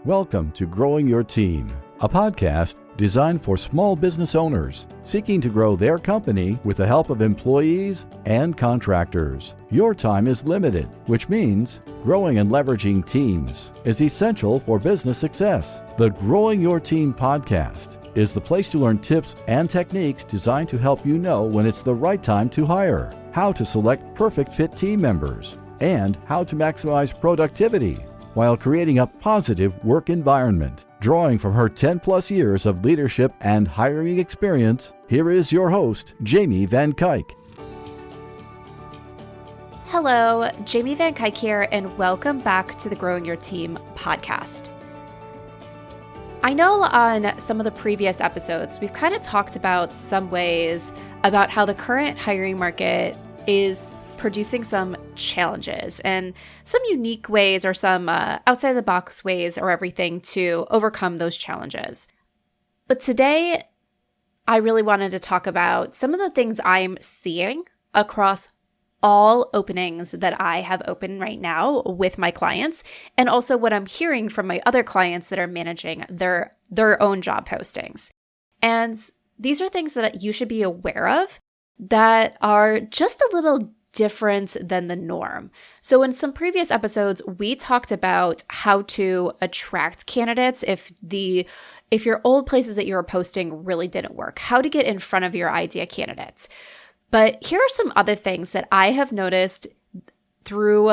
Welcome to Growing Your Team, a podcast designed for small business owners seeking to grow their company with the help of employees and contractors. Your time is limited, which means growing and leveraging teams is essential for business success. The Growing Your Team podcast is the place to learn tips and techniques designed to help you know when it's the right time to hire, how to select perfect fit team members, and how to maximize productivity while creating a positive work environment. Drawing from her 10-plus years of leadership and hiring experience, here is your host, Jamie Van Kuyk. Hello, Jamie Van Kuyk here, and welcome back to the Growing Your Team podcast. I know on some of the previous episodes, we've kind of talked about some ways about how the current hiring market is producing some challenges and some unique ways or some outside the box ways or everything to overcome those challenges. But today, I really wanted to talk about some of the things I'm seeing across all openings that I have open right now with my clients, and also what I'm hearing from my other clients that are managing their own job postings. And these are things that you should be aware of that are just a little different than the norm. So in some previous episodes, we talked about how to attract candidates if your old places that you were posting really didn't work, how to get in front of your idea candidates. But here are some other things that I have noticed through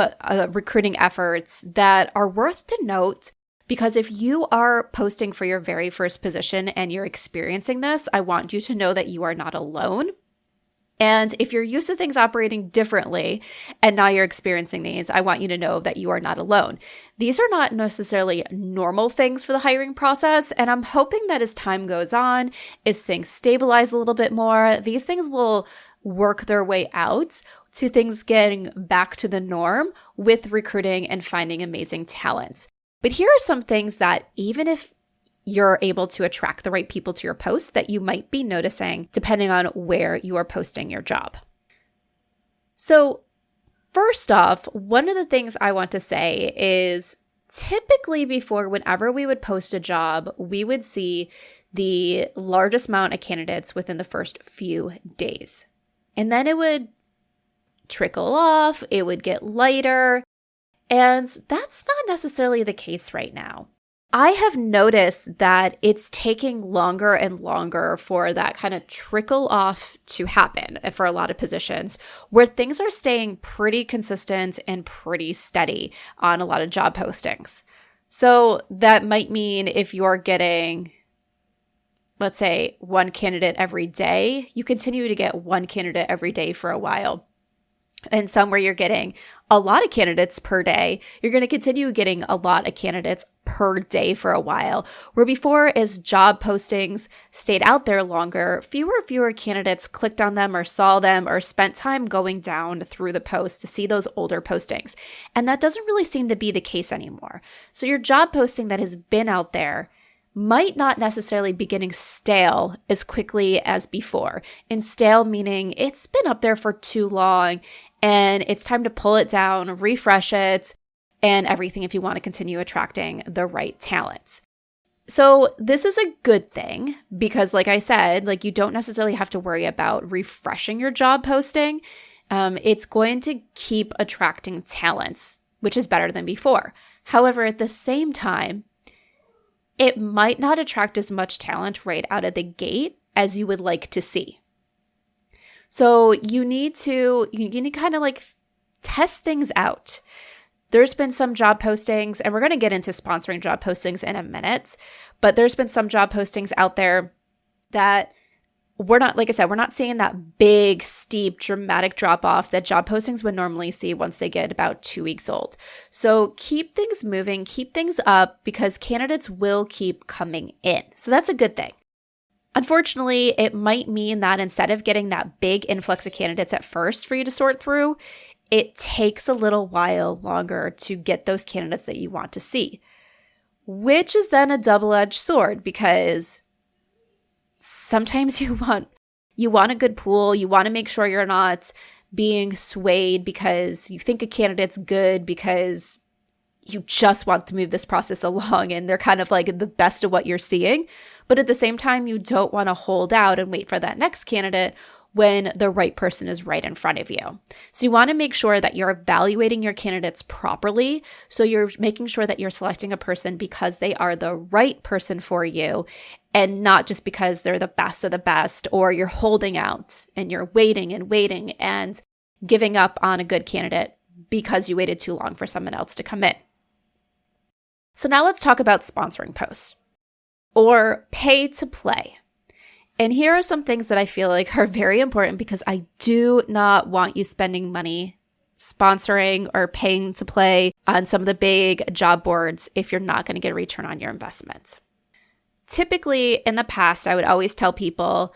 recruiting efforts that are worth to note, because if you are posting for your very first position and you're experiencing this, I want you to know that you are not alone. And if you're used to things operating differently and now you're experiencing these, I want you to know that you are not alone. These are not necessarily normal things for the hiring process. And I'm hoping that as time goes on, as things stabilize a little bit more, these things will work their way out to things getting back to the norm with recruiting and finding amazing talents. But here are some things that even if you're able to attract the right people to your post that you might be noticing depending on where you are posting your job. So first off, one of the things I want to say is typically before, whenever we would post a job, we would see the largest amount of candidates within the first few days. And then it would trickle off, it would get lighter, and that's not necessarily the case right now. I have noticed that it's taking longer and longer for that kind of trickle off to happen for a lot of positions where things are staying pretty consistent and pretty steady on a lot of job postings. So that might mean if you're getting, let's say, one candidate every day, you continue to get one candidate every day for a while. And some where you're getting a lot of candidates per day, you're going to continue getting a lot of candidates per day for a while. Where before, as job postings stayed out there longer, fewer and fewer candidates clicked on them or saw them or spent time going down through the post to see those older postings. And that doesn't really seem to be the case anymore. So your job posting that has been out there might not necessarily be getting stale as quickly as before. And stale meaning it's been up there for too long and it's time to pull it down, refresh it, and everything if you want to continue attracting the right talents. So this is a good thing because, like I said, you don't necessarily have to worry about refreshing your job posting. It's going to keep attracting talents, which is better than before. However, at the same time, it might not attract as much talent right out of the gate as you would like to see. So you need to kind of test things out. There's been some job postings, and we're going to get into sponsoring job postings in a minute, but there's been some job postings out there that we're not, like I said, we're not seeing that big, steep, dramatic drop off that job postings would normally see once they get about 2 weeks old. So keep things moving, keep things up, because candidates will keep coming in. So that's a good thing. Unfortunately, it might mean that instead of getting that big influx of candidates at first for you to sort through, it takes a little while longer to get those candidates that you want to see, which is then a double-edged sword because sometimes you want a good pool. You want to make sure you're not being swayed because you think a candidate's good because you just want to move this process along and they're kind of like the best of what you're seeing. But at the same time, you don't want to hold out and wait for that next candidate when the right person is right in front of you. So you want to make sure that you're evaluating your candidates properly. So you're making sure that you're selecting a person because they are the right person for you and not just because they're the best of the best, or you're holding out and you're waiting and giving up on a good candidate because you waited too long for someone else to come in. So now let's talk about sponsoring posts or pay to play. And here are some things that I feel like are very important because I do not want you spending money sponsoring or paying to play on some of the big job boards if you're not going to get a return on your investment. Typically, in the past, I would always tell people,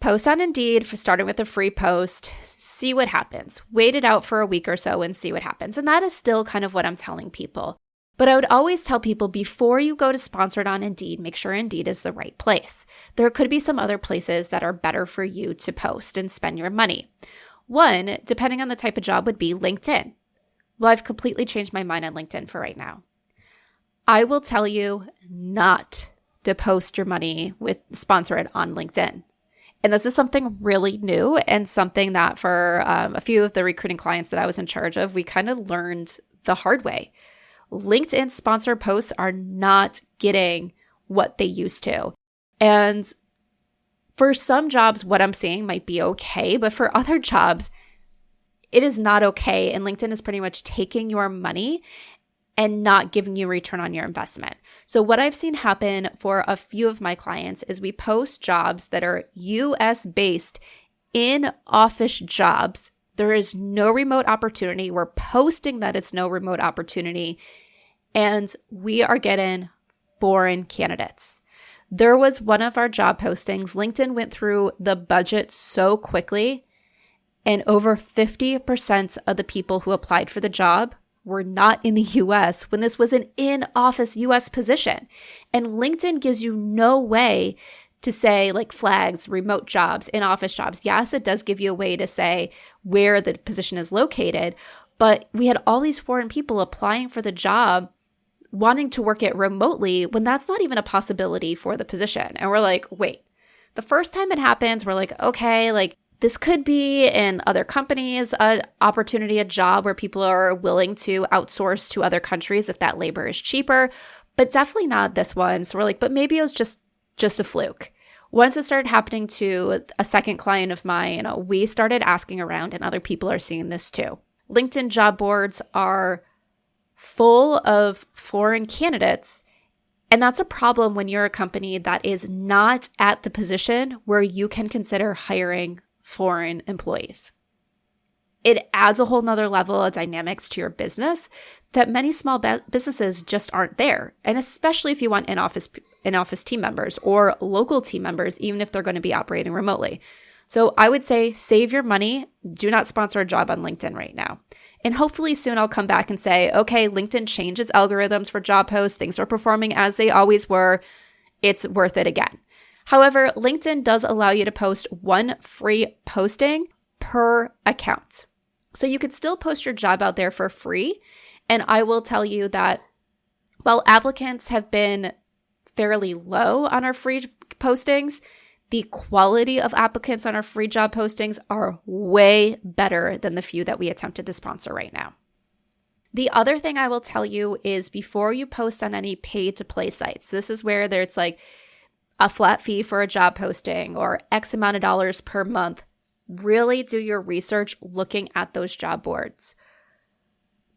post on Indeed for starting with a free post, see what happens. Wait it out for a week or so and see what happens. And that is still kind of what I'm telling people. But I would always tell people before you go to sponsored on Indeed, make sure Indeed is the right place. There could be some other places that are better for you to post and spend your money. One, depending on the type of job, would be LinkedIn. Well, I've completely changed my mind on LinkedIn for right now. I will tell you not to post your money with sponsored on LinkedIn. And this is something really new and something that for a few of the recruiting clients that I was in charge of, we kind of learned the hard way. LinkedIn sponsored posts are not getting what they used to. And for some jobs, what I'm saying might be okay, but for other jobs, it is not okay. And LinkedIn is pretty much taking your money and not giving you a return on your investment. So what I've seen happen for a few of my clients is we post jobs that are US-based in-office jobs. There is no remote opportunity. We're posting that it's no remote opportunity, and we are getting foreign candidates. There was one of our job postings. LinkedIn went through the budget so quickly, and over 50% of the people who applied for the job were not in the US when this was an in-office US position. And LinkedIn gives you no way to say like flags, remote jobs, in-office jobs. Yes, it does give you a way to say where the position is located, but we had all these foreign people applying for the job wanting to work it remotely when that's not even a possibility for the position. And we're like, wait, the first time it happens, we're like, okay, like this could be in other companies, an opportunity, a job where people are willing to outsource to other countries if that labor is cheaper, but definitely not this one. So we're like, but maybe it was just a fluke. Once it started happening to a second client of mine, we started asking around and other people are seeing this too. LinkedIn job boards are full of foreign candidates, and that's a problem when you're a company that is not at the position where you can consider hiring foreign employees. It adds a whole nother level of dynamics to your business that many small businesses just aren't there. And especially if you want in-office team members or local team members, even if they're going to be operating remotely. So I would say save your money. Do not sponsor a job on LinkedIn right now. And hopefully soon I'll come back and say, okay, LinkedIn changed its algorithms for job posts. Things are performing as they always were. It's worth it again. However, LinkedIn does allow you to post one free posting per account. So you could still post your job out there for free. And I will tell you that while applicants have been fairly low on our free postings, the quality of applicants on our free job postings are way better than the few that we attempted to sponsor right now. The other thing I will tell you is before you post on any paid to play sites, this is where there's like a flat fee for a job posting or X amount of dollars per month. Really do your research looking at those job boards.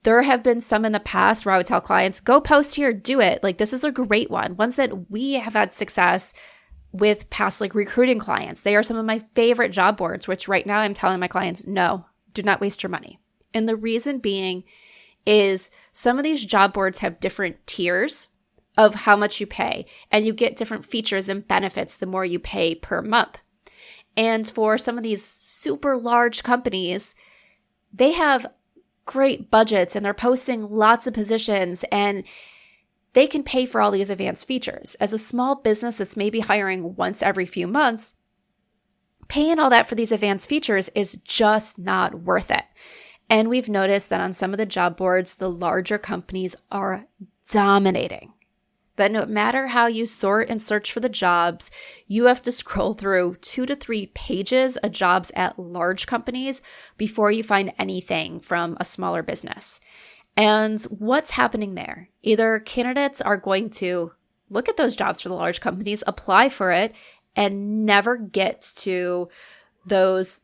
There have been some in the past where I would tell clients, go post here, do it. Like this is a great one. Ones that we have had success with past like recruiting clients. They are some of my favorite job boards, which right now I'm telling my clients, no, do not waste your money. And the reason being is some of these job boards have different tiers of how much you pay, and you get different features and benefits the more you pay per month. And for some of these super large companies, they have great budgets and they're posting lots of positions and they can pay for all these advanced features. As a small business that's maybe hiring once every few months, paying all that for these advanced features is just not worth it. And we've noticed that on some of the job boards, the larger companies are dominating. That no matter how you sort and search for the jobs, you have to scroll through 2 to 3 pages of jobs at large companies before you find anything from a smaller business. And what's happening there? Either candidates are going to look at those jobs for the large companies, apply for it, and never get to those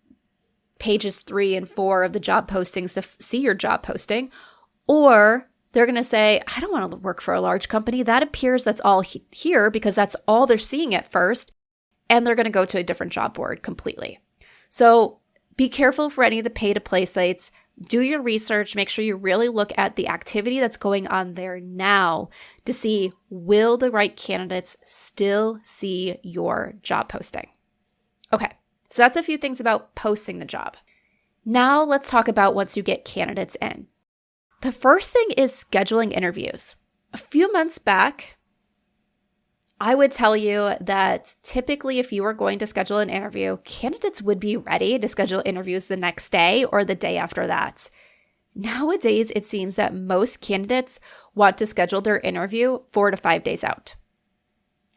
pages 3 and 4 of the job postings to see your job posting, or they're going to say, I don't want to work for a large company. That appears that's all here because that's all they're seeing at first. And they're going to go to a different job board completely. So be careful for any of the pay to play sites. Do your research. Make sure you really look at the activity that's going on there now to see, will the right candidates still see your job posting? Okay, so that's a few things about posting the job. Now let's talk about once you get candidates in. The first thing is scheduling interviews. A few months back, I would tell you that typically if you were going to schedule an interview, candidates would be ready to schedule interviews the next day or the day after that. Nowadays, it seems that most candidates want to schedule their interview 4 to 5 days out.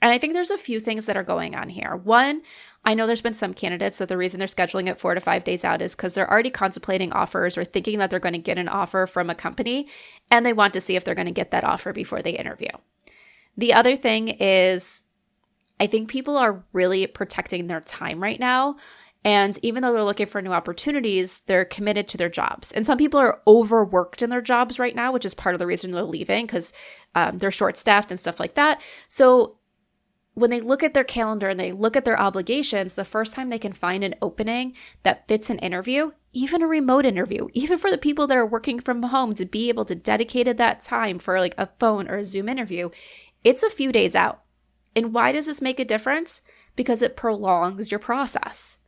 And I think there's a few things that are going on here. One, I know there's been some candidates that the reason they're scheduling it 4 to 5 days out is because they're already contemplating offers or thinking that they're going to get an offer from a company, and they want to see if they're going to get that offer before they interview. The other thing is, I think people are really protecting their time right now. And even though they're looking for new opportunities, they're committed to their jobs. And some people are overworked in their jobs right now, which is part of the reason they're leaving because they're short-staffed and stuff like that. So when they look at their calendar and they look at their obligations, the first time they can find an opening that fits an interview, even a remote interview, even for the people that are working from home to be able to dedicate that time for like a phone or a Zoom interview, it's a few days out. And why does this make a difference? Because it prolongs your process.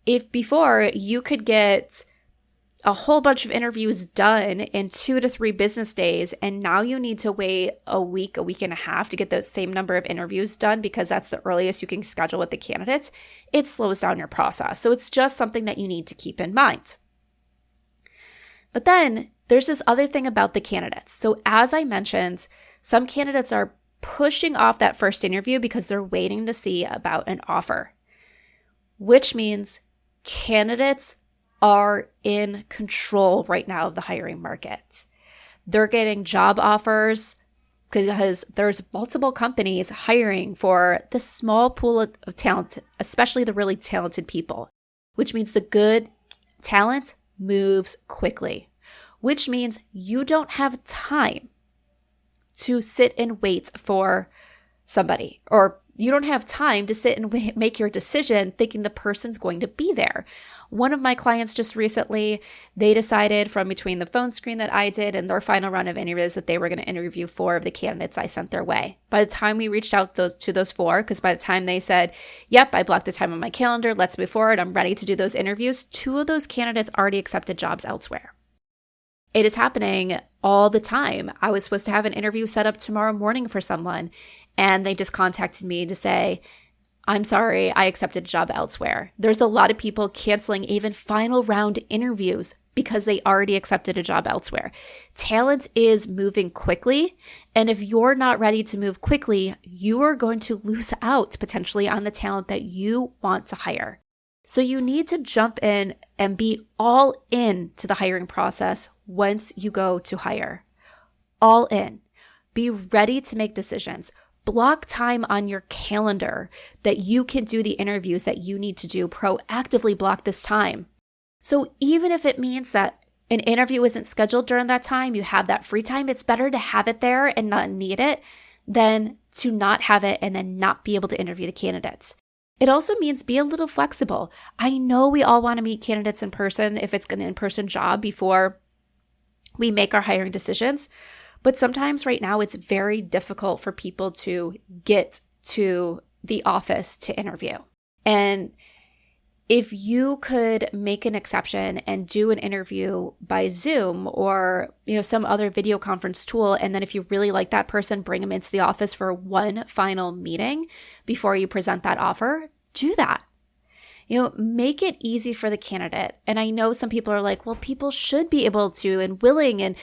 If before you could get a whole bunch of interviews done in 2 to 3 business days, and now you need to wait a week and a half to get those same number of interviews done because that's the earliest you can schedule with the candidates, it slows down your process. So it's just something that you need to keep in mind. But then there's this other thing about the candidates. So as I mentioned, some candidates are pushing off that first interview because they're waiting to see about an offer, which means candidates are in control right now of the hiring market. They're getting job offers because there's multiple companies hiring for the small pool of talent, especially the really talented people, which means the good talent moves quickly, which means you don't have time to sit and wait for somebody, or you don't have time to sit and make your decision thinking the person's going to be there. One of my clients just recently, they decided from between the phone screen that I did and their final round of interviews that they were going to interview 4 of the candidates I sent their way. By the time we reached out to those 4, because by the time they said, yep, I blocked the time on my calendar, let's move forward, I'm ready to do those interviews, 2 of those candidates already accepted jobs elsewhere. It is happening all the time. I was supposed to have an interview set up tomorrow morning for someone, and they just contacted me to say, I'm sorry, I accepted a job elsewhere. There's a lot of people canceling even final round interviews because they already accepted a job elsewhere. Talent is moving quickly, and if you're not ready to move quickly, you are going to lose out potentially on the talent that you want to hire. So you need to jump in and be all in to the hiring process once you go to hire. All in. Be ready to make decisions. Block time on your calendar that you can do the interviews that you need to do. Proactively block this time. So even if it means that an interview isn't scheduled during that time, you have that free time, it's better to have it there and not need it than to not have it and then not be able to interview the candidates. It also means be a little flexible. I know we all want to meet candidates in person if it's an in-person job before we make our hiring decisions. But sometimes right now it's very difficult for people to get to the office to interview. And if you could make an exception and do an interview by Zoom or some other video conference tool, and then if you really like that person, bring them into the office for one final meeting before you present that offer, do that. Make it easy for the candidate. And I know some people are like, well, people should be able to and willing and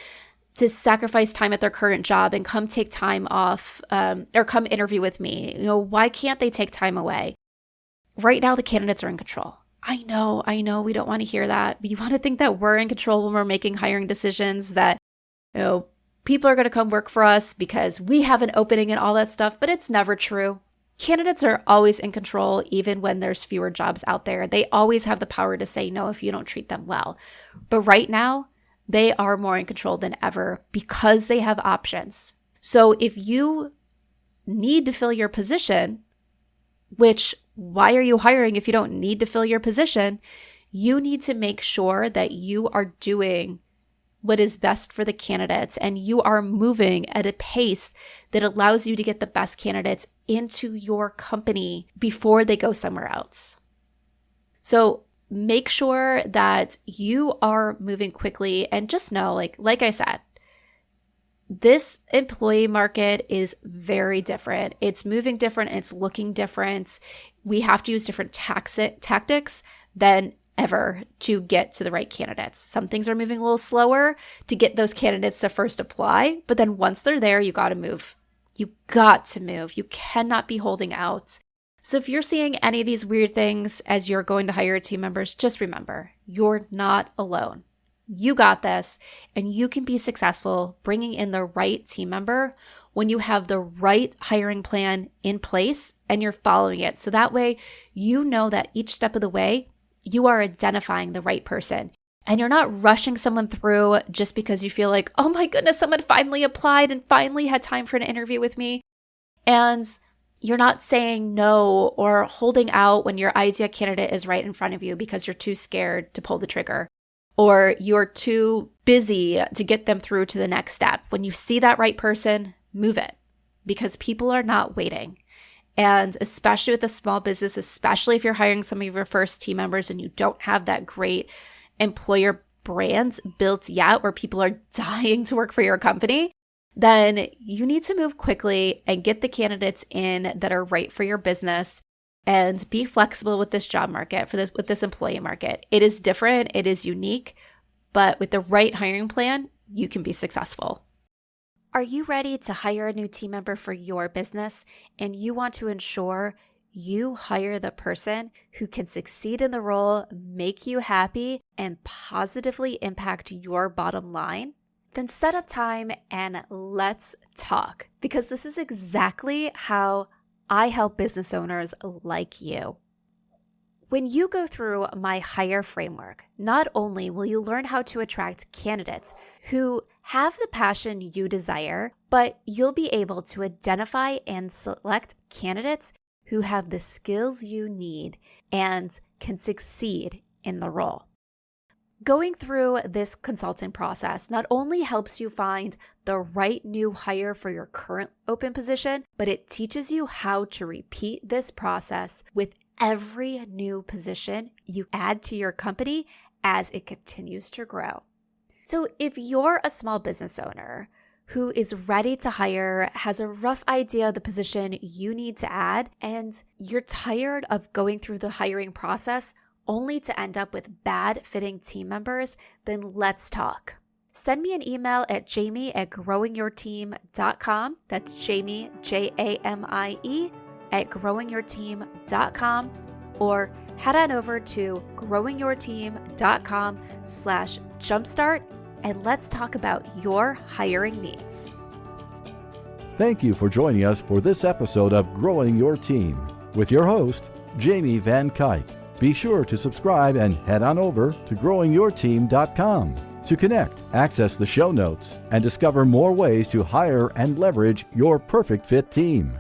to sacrifice time at their current job and come take time off or come interview with me. Why can't they take time away? Right now, the candidates are in control. I know, we don't want to hear that. But you want to think that we're in control when we're making hiring decisions, that, people are going to come work for us because we have an opening and all that stuff, but it's never true. Candidates are always in control, even when there's fewer jobs out there. They always have the power to say no if you don't treat them well. But right now, they are more in control than ever because they have options. So if you need to fill your position, which why are you hiring if you don't need to fill your position? You need to make sure that you are doing what is best for the candidates and you are moving at a pace that allows you to get the best candidates into your company before they go somewhere else. So make sure that you are moving quickly, and just know, like I said, this employee market is very different. It's moving different. It's looking different. We have to use different tactics than ever to get to the right candidates. Some things are moving a little slower to get those candidates to first apply, but then once they're there, you got to move. You got to move. You cannot be holding out. So if you're seeing any of these weird things as you're going to hire team members, just remember, you're not alone. You got this, and you can be successful bringing in the right team member when you have the right hiring plan in place and you're following it. So that way, you know that each step of the way, you are identifying the right person. And you're not rushing someone through just because you feel like, oh my goodness, someone finally applied and finally had time for an interview with me. And you're not saying no or holding out when your ideal candidate is right in front of you because you're too scared to pull the trigger, or you're too busy to get them through to the next step. When you see that right person, move it, because people are not waiting. And especially with a small business, especially if you're hiring some of your first team members and you don't have that great employer brand built yet where people are dying to work for your company, then you need to move quickly and get the candidates in that are right for your business, and be flexible with this job market, with this employee market. It is different, it is unique, but with the right hiring plan, you can be successful. Are you ready to hire a new team member for your business, and you want to ensure you hire the person who can succeed in the role, make you happy, and positively impact your bottom line? Then set up time and let's talk, because this is exactly how I help business owners like you. When you go through my Hire framework, not only will you learn how to attract candidates who have the passion you desire, but you'll be able to identify and select candidates who have the skills you need and can succeed in the role. Going through this consulting process not only helps you find the right new hire for your current open position, but it teaches you how to repeat this process with every new position you add to your company as it continues to grow. So if you're a small business owner who is ready to hire, has a rough idea of the position you need to add, and you're tired of going through the hiring process only to end up with bad fitting team members, then let's talk. Send me an email at jamie@growingyourteam.com. That's Jamie, Jamie, @growingyourteam.com, or head on over to growingyourteam.com/jumpstart and let's talk about your hiring needs. Thank you for joining us for this episode of Growing Your Team with your host, Jamie Van Kuyk. Be sure to subscribe and head on over to growingyourteam.com to connect, access the show notes, and discover more ways to hire and leverage your perfect fit team.